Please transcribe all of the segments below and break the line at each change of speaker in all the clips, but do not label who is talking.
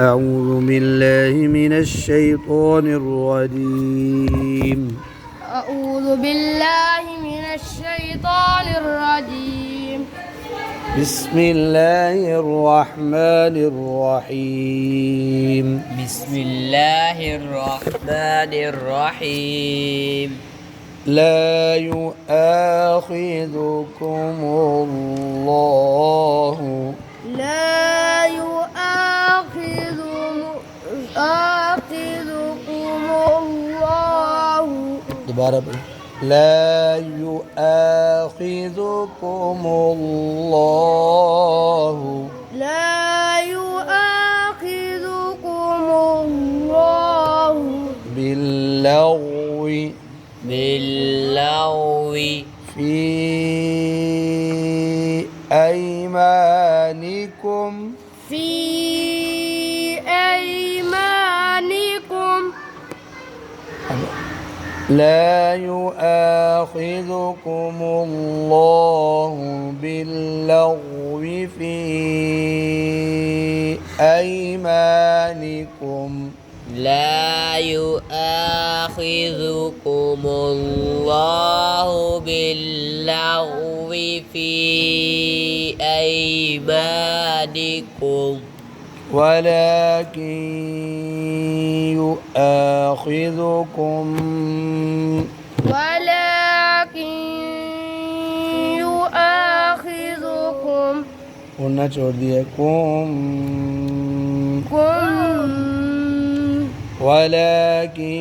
أعوذ بالله من الشيطان الرجيم.
أعوذ بالله من الشيطان الرجيم.
بسم الله الرحمن الرحيم.
بسم الله الرحمن الرحيم.
لا يؤاخذكم الله
لا يؤاخذكم الله
دوبارہ لا يؤاخذكم الله
لا يؤاخذكم الله
باللغو في أيمانكم
في أيمانكم.
لا يؤاخذكم الله باللغو في أيمانكم.
لا يؤاخذكم الله باللغو في أيمانكم
ولكن يؤاخذكم قلنا छोड़ दिया कुम ولكن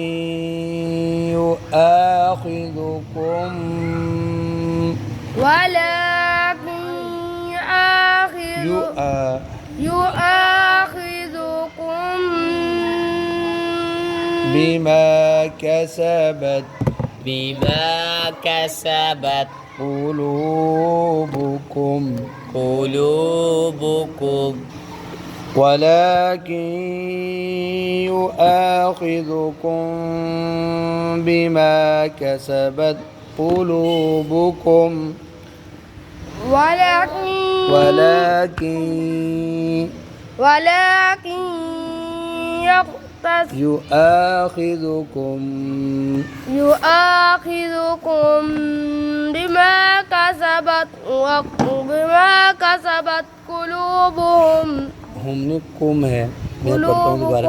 يؤاخذكم
يؤاخذكم
بما كسبت قلوبكم ولكن يؤاخذكم بما كسبت قلوبكم ولكن يؤاخذكم
بما كسبت قلوبهم.
हमने है मैं पढ़ता हूँ दोबारा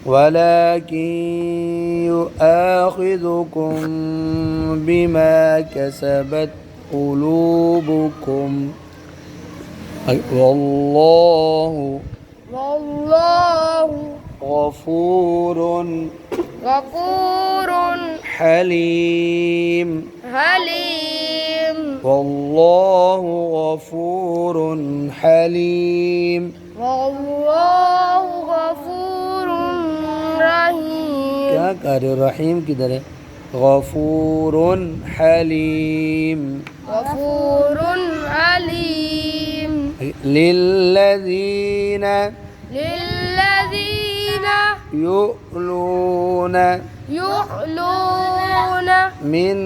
ولكن يؤاخذكم بما كسبت قلوبكم والله غفور حليم والله غفور حليم
والله غفور رحيم.
क्या कह रहे हो रहीम किधर है غفور حليم للذين يؤلون من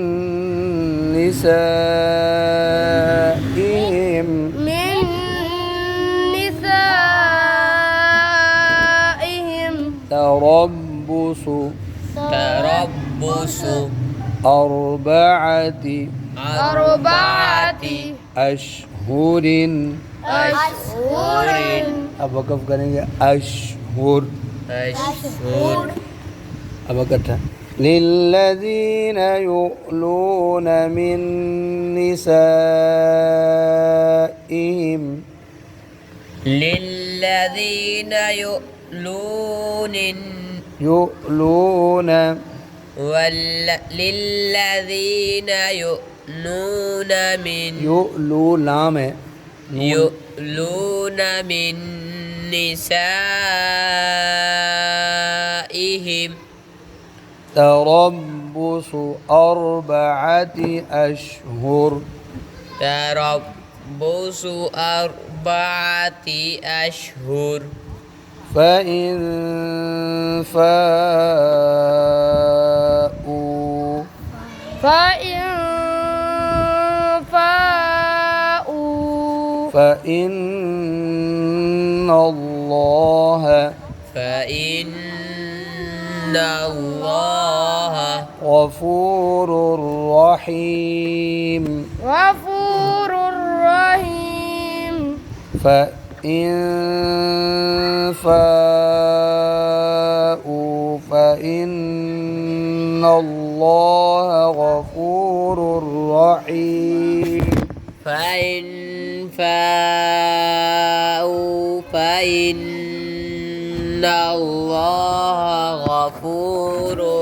نسائهم تربص أربعة أشهر अब वक़्फ़ करेंगे अशहुर अब इकट्ठा लिल्लज़ीन युअलून मिन निसाइहिम
للذين للذين يؤلون من نسائهم
تربص أربعة أشهر فإن فاءوا فإن الله
الله
غفور رحيم
غفور رحيم
فإن فاءوا فإن الله غفور رحيم
فإن فاءوا فإن الله غفور